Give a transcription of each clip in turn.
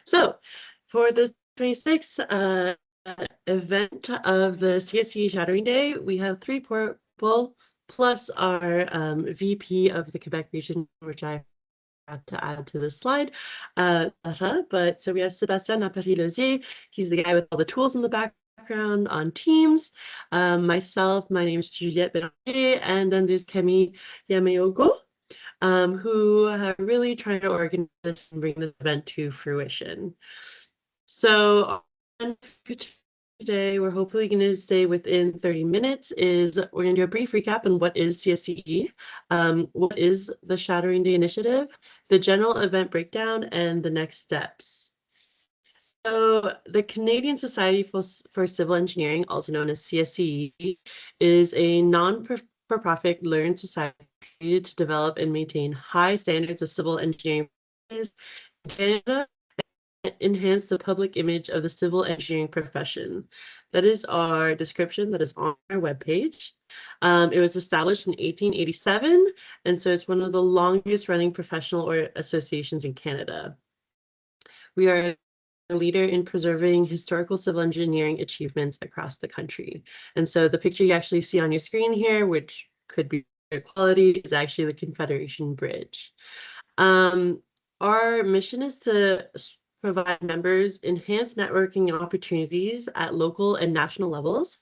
So for the 26th event of the CSCE Shadowing Day, we have 3 people plus our VP of the Quebec region, which I have to add to this slide. But so we have Sébastien Naparie-Lozier. He's the guy with all the tools in the background on Teams. Myself, my name is Juliette Bélanger, and then there's Camille Yameogo, who are really trying to organize this and bring this event to fruition. So on today, we're hopefully going to stay within 30 minutes. We're going to do a brief recap on what is CSCE, what is the Shadowing Day Initiative, the general event breakdown, and the next steps. So the Canadian Society for Civil Engineering, also known as CSCE, is a non-for-profit learned society created to develop and maintain high standards of civil engineering in Canada, enhance the public image of the civil engineering profession. That is our description that is on our webpage. It was established in 1887, and so it's one of the longest running professional associations in Canada. We are a leader in preserving historical civil engineering achievements across the country. And so the picture you actually see on your screen here, which could be quality, is actually the Confederation Bridge. Our mission is to provide members enhanced networking opportunities at local and national levels,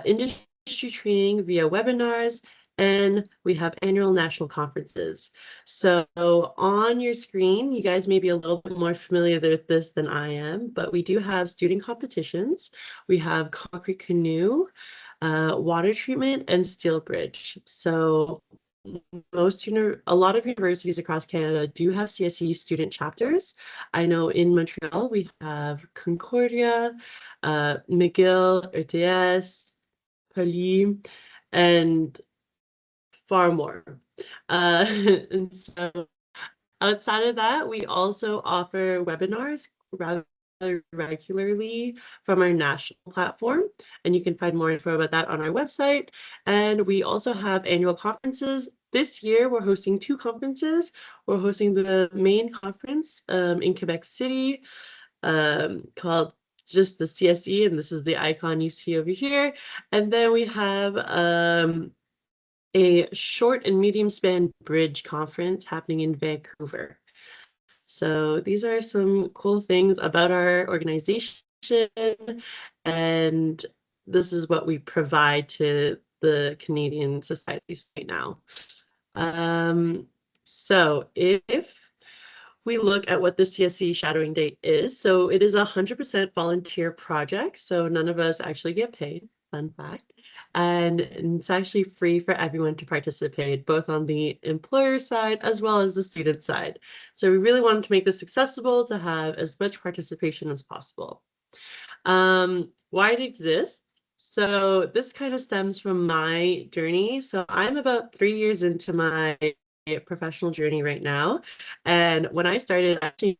industry training via webinars, and we have annual national conferences. So on your screen, you guys may be a little bit more familiar with this than I am, but we do have student competitions. We have concrete canoe, water treatment, and steel bridge. So a lot of universities across Canada do have CSCE student chapters. I know in Montreal we have Concordia, McGill, ETS, Poly, and far more. And so outside of that, we also offer webinars rather regularly from our national platform, and you can find more info about that on our website. And we also have annual conferences. This year, we're hosting 2 conferences. We're hosting the main conference in Quebec City called just the CSE, and this is the icon you see over here. And then we have a short and medium span bridge conference happening in Vancouver. So these are some cool things about our organization, and this is what we provide to the Canadian societies right now. So if we look at what the CSCE Shadowing Day is, so it is a 100% volunteer project, so none of us actually get paid, fun fact. And it's actually free for everyone to participate, both on the employer side as well as the student side. So we really wanted to make this accessible to have as much participation as possible. Why it exists? So this kind of stems from my journey. So I'm about 3 years into my professional journey right now. And when I started, I actually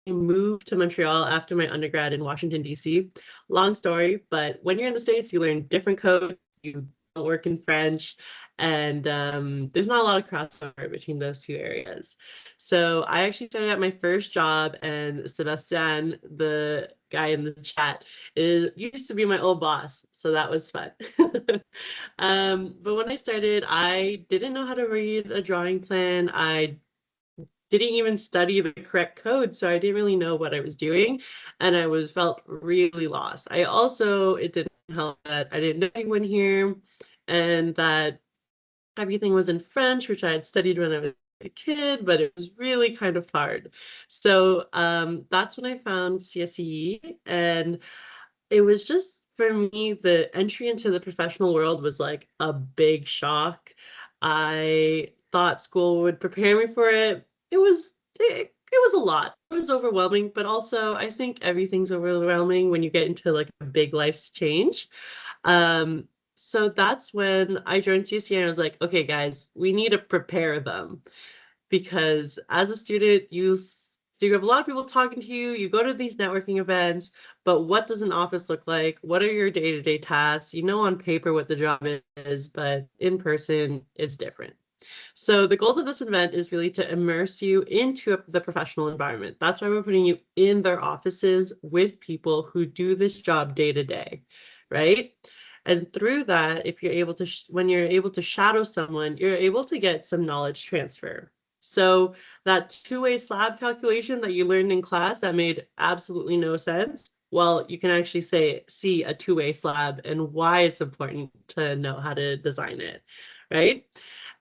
moved to Montreal after my undergrad in Washington, D.C. Long story, but when you're in the States, you learn different code, you don't work in French, and there's not a lot of crossover between those 2 areas. So I actually started at my first job, and Sébastien, the guy in the chat, used to be my old boss, so that was fun. But when I started, I didn't know how to read a drawing plan. I didn't even study the correct code, so I didn't really know what I was doing, and I felt really lost. It didn't help that I didn't know anyone here, and that everything was in French, which I had studied when I was a kid, but it was really kind of hard. So that's when I found CSCE, and it was just, for me, the entry into the professional world was like a big shock. I thought school would prepare me for it. It was a lot. It was overwhelming, but also I think everything's overwhelming when you get into like a big life's change. So that's when I joined CSCE and I was like, okay, guys, we need to prepare them, because as a student, you have a lot of people talking to you, you go to these networking events, but what does an office look like? What are your day-to-day tasks? You know on paper what the job is, but in person, it's different. So the goals of this event is really to immerse you into the professional environment. That's why we're putting you in their offices with people who do this job day to day, right? And through that, if you're able to, when you're able to shadow someone, you're able to get some knowledge transfer. So that two-way slab calculation that you learned in class that made absolutely no sense, well, you can actually see a two-way slab and why it's important to know how to design it, right?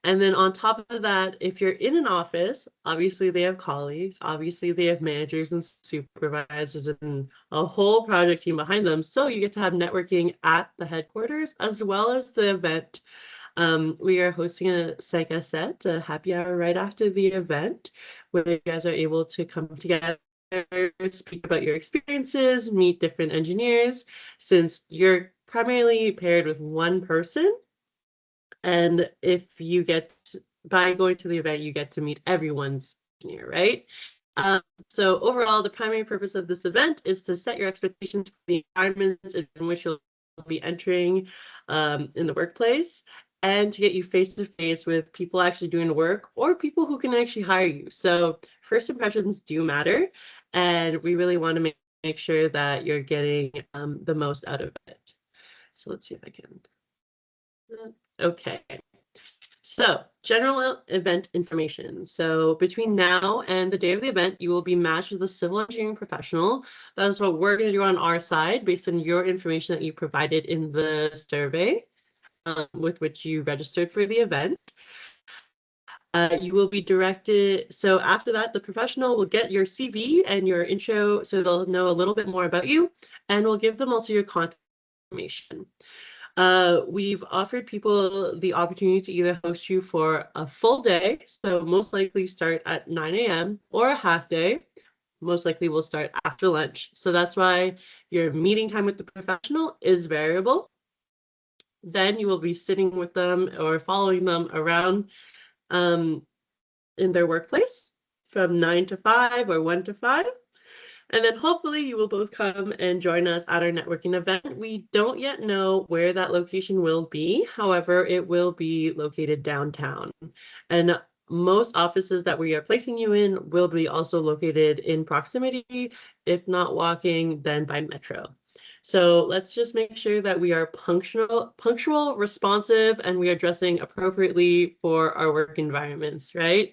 And then on top of that, if you're in an office, obviously they have colleagues, obviously they have managers and supervisors and a whole project team behind them. So you get to have networking at the headquarters as well as the event. We are hosting a Psych Set, a happy hour right after the event, where you guys are able to come together, speak about your experiences, meet different engineers, since you're primarily paired with one person. And if you get, by going to the event, you get to meet everyone's engineer, right? So overall, the primary purpose of this event is to set your expectations for the environments in which you'll be entering in the workplace, and to get you face to face with people actually doing the work or people who can actually hire you. So first impressions do matter, and we really want to make sure that you're getting the most out of it. So let's see if I can. Okay. So, general event information. So, between now and the day of the event, you will be matched with a civil engineering professional. That is what we're going to do on our side based on your information that you provided in the survey with which you registered for the event. You will be directed. So, after that, the professional will get your CV and your intro so they'll know a little bit more about you, and we'll give them also your contact information. We've offered people the opportunity to either host you for a full day, so most likely start at 9 a.m., or a half day. Most likely will start after lunch. So that's why your meeting time with the professional is variable. Then you will be sitting with them or following them around in their workplace from 9 to 5 or 1 to 5. And then hopefully you will both come and join us at our networking event. We don't yet know where that location will be. However, it will be located downtown. And most offices that we are placing you in will be also located in proximity, if not walking, then by metro. So let's just make sure that we are punctual, responsive, and we are dressing appropriately for our work environments, right?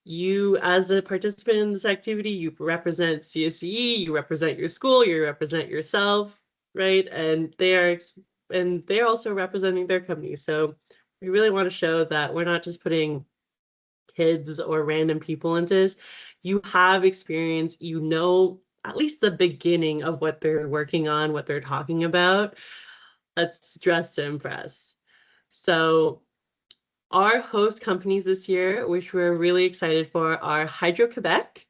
You, as a participant in this activity, you represent CSCE, you represent your school, you represent yourself, right? And they're also representing their company. So we really want to show that we're not just putting kids or random people into this. You have experience, you know at least the beginning of what they're working on, what they're talking about. Let's dress to impress. So our host companies this year, which we're really excited for, are Hydro-Quebec,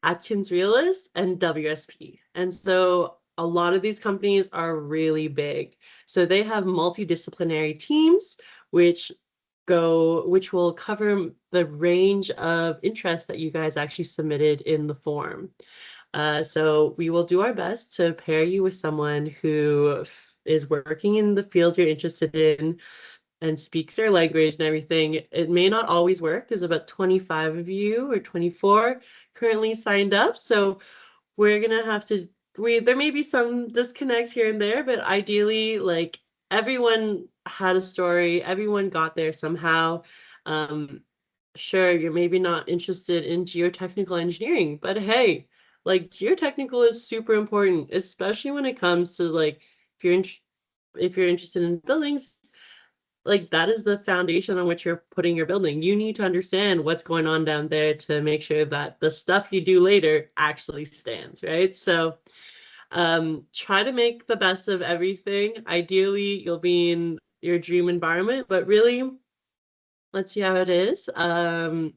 Atkins Realist, and WSP. And so a lot of these companies are really big. So they have multidisciplinary teams, which will cover the range of interests that you guys actually submitted in the form. So we will do our best to pair you with someone who is working in the field you're interested in, and speaks their language and everything. It may not always work. There's about 25 of you or 24 currently signed up. So we're gonna have to there may be some disconnects here and there, but ideally, like, everyone had a story, everyone got there somehow. Sure, you're maybe not interested in geotechnical engineering, but hey, like, geotechnical is super important, especially when it comes to, like, if you're interested in buildings, like, that is the foundation on which you're putting your building. You need to understand what's going on down there to make sure that the stuff you do later actually stands, right? So try to make the best of everything. Ideally, you'll be in your dream environment, but really, let's see how it is. And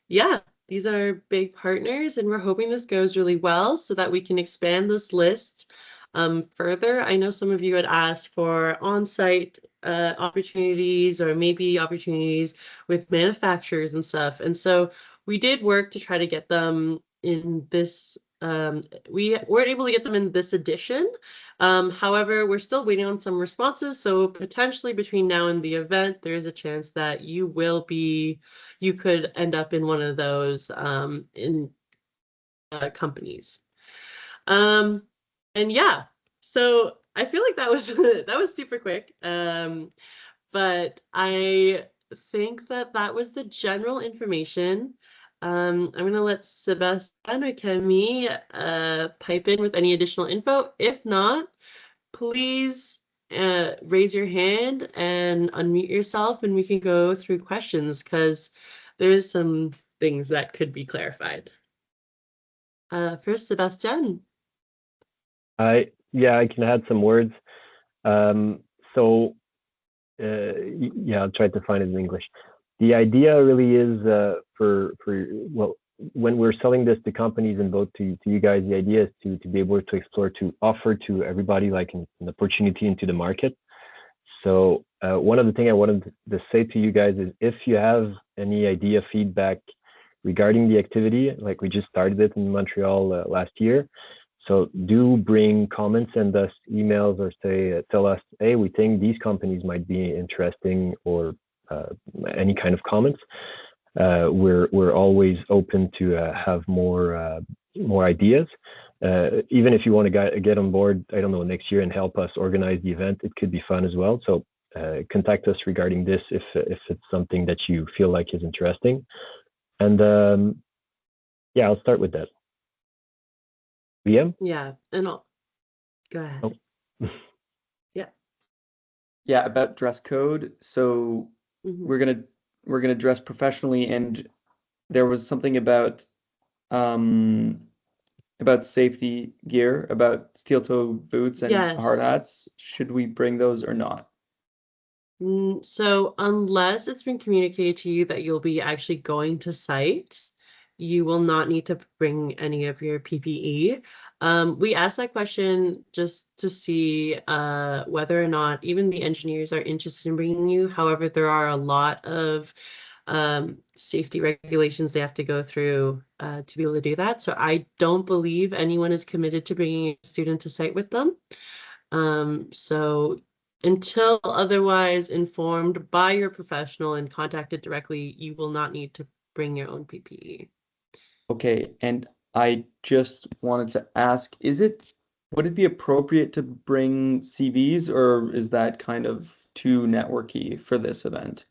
yeah, these are big partners, and we're hoping this goes really well so that we can expand this list further. I know some of you had asked for on-site opportunities, or maybe opportunities with manufacturers and stuff. And so we did work to try to get them in this we weren't able to get them in this edition. However, we're still waiting on some responses. So potentially between now and the event, there is a chance that you could end up in one of those in companies. And yeah, so I feel like that was that was super quick. But I think that was the general information. I'm gonna let Sebastian or Kemi pipe in with any additional info. If not, please raise your hand and unmute yourself, and we can go through questions because there's some things that could be clarified. First, Sebastian. Yeah, I can add some words. Yeah, I'll try to find it in English. The idea really is when we're selling this to companies and both to you guys, the idea is to be able to explore, to offer to everybody like an opportunity into the market. So one of the things I wanted to say to you guys is if you have any idea, feedback regarding the activity, like we just started it in Montreal last year. So do bring comments, send us emails, or tell us, hey, we think these companies might be interesting, or any kind of comments. We're always open to have more ideas. Even if you want to get on board, I don't know, next year and help us organize the event, it could be fun as well. So contact us regarding this if it's something that you feel like is interesting. And yeah, I'll start with that. VM? Yeah, and I'll go ahead. Oh. Yeah, about dress code. So we're gonna dress professionally, and there was something about safety gear, about steel toe boots and hard hats. Should we bring those or not? So unless it's been communicated to you that you'll be actually going to site, you will not need to bring any of your PPE. We asked that question just to see whether or not even the engineers are interested in bringing you. However, there are a lot of safety regulations they have to go through to be able to do that. So I don't believe anyone is committed to bringing a student to site with them. So until otherwise informed by your professional and contacted directly, you will not need to bring your own PPE. Okay, and I just wanted to ask, would it be appropriate to bring CVs, or is that kind of too networky for this event?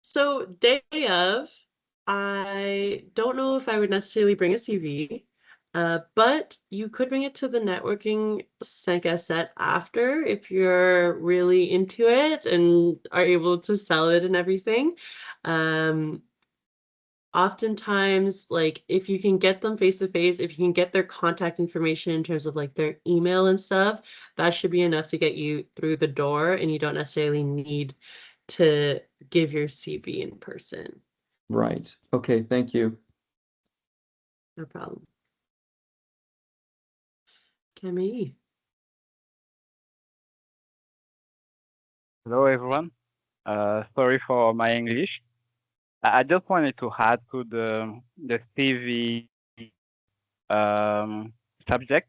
So day of, I don't know if I would necessarily bring a CV, but you could bring it to the networking Sanka set after if you're really into it and are able to sell it and everything. Oftentimes, like if you can get them face to face, if you can get their contact information in terms of like their email and stuff, that should be enough to get you through the door, and you don't necessarily need to give your CV in person. Right. Okay, thank you. No problem. Camille. Hello, everyone. Sorry for my English. I just wanted to add to the CV subject.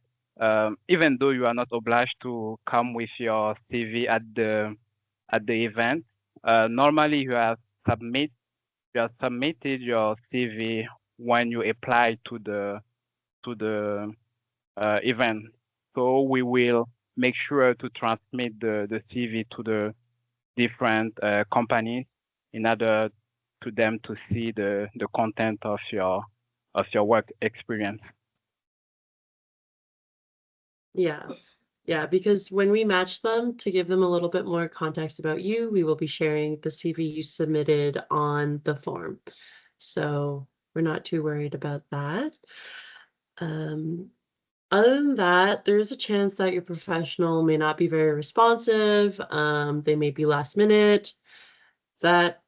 Even though you are not obliged to come with your CV at the event, normally you have submitted your CV when you apply to the event. So we will make sure to transmit the CV to the different companies in order to them to see the content of your work experience. Yeah, because when we match them to give them a little bit more context about you, we will be sharing the CV you submitted on the form. So we're not too worried about that. Other than that, there is a chance that your professional may not be very responsive. They may be last minute. That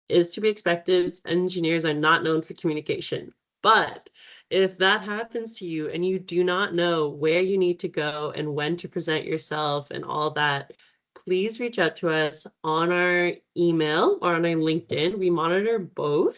is to be expected. Engineers are not known for communication. But if that happens to you and you do not know where you need to go and when to present yourself and all that, please reach out to us on our email or on our LinkedIn. We monitor both.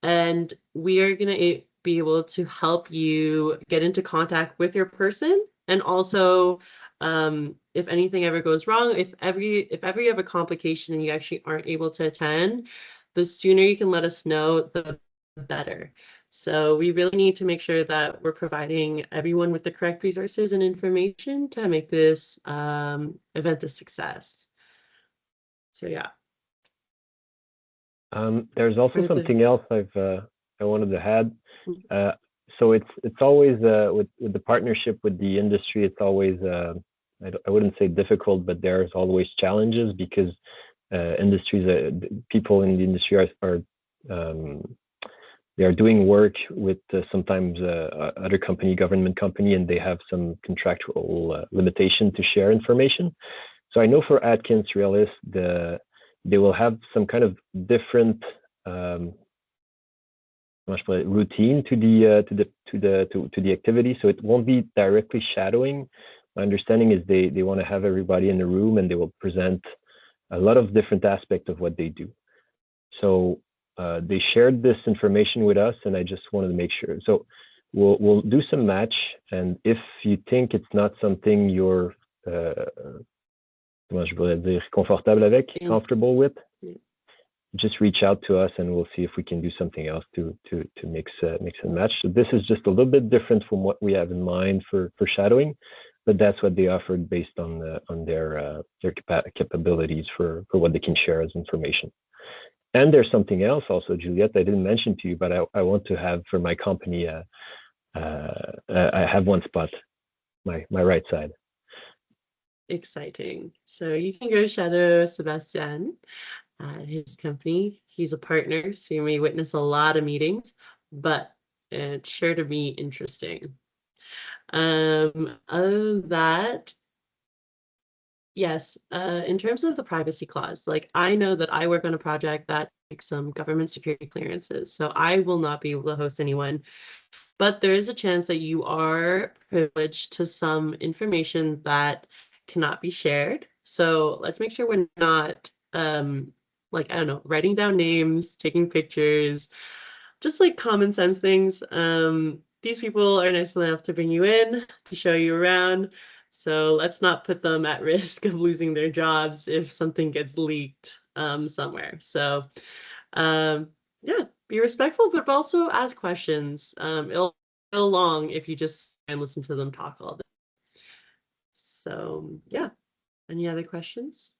and we are going to be able to help you get into contact with your person. And also, if anything ever goes wrong, if ever you have a complication and you actually aren't able to attend, the sooner you can let us know, the better. So we really need to make sure that we're providing everyone with the correct resources and information to make this event a success. So yeah. There's also For the- something else I wanted to add. So it's always with the partnership with the industry, it's always I wouldn't say difficult, but there's always challenges because people in the industry are they are doing work with sometimes other government company, and they have some contractual limitation to share information. So I know for Atkins Realis, they will have some kind of different routine to the activity, so it won't be directly shadowing. My understanding is they want to have everybody in the room, and they will present a lot of different aspects of what they do. So they shared this information with us, and I just wanted to make sure. So we'll do some match, and if you think it's not something you're comfortable with, just reach out to us, and we'll see if we can do something else to mix and match. So this is just a little bit different from what we have in mind for shadowing, but that's what they offered based on their capabilities for what they can share as information. And there's something else also, Juliette, I didn't mention to you, but I want to have for my company, I have one spot, my right side. Exciting. So you can go shadow Sebastian at his company. He's a partner, so you may witness a lot of meetings, but it's sure to be interesting. Other than that, yes, in terms of the privacy clause, like I know that I work on a project that takes some government security clearances, so I will not be able to host anyone. But there is a chance that you are privileged to some information that cannot be shared. So let's make sure we're not like, I don't know, writing down names, taking pictures, just like common sense things. These people are nice enough to bring you in, to show you around. So let's not put them at risk of losing their jobs if something gets leaked somewhere. So yeah, be respectful, but also ask questions. It'll feel long if you just and listen to them talk all day. So yeah, any other questions?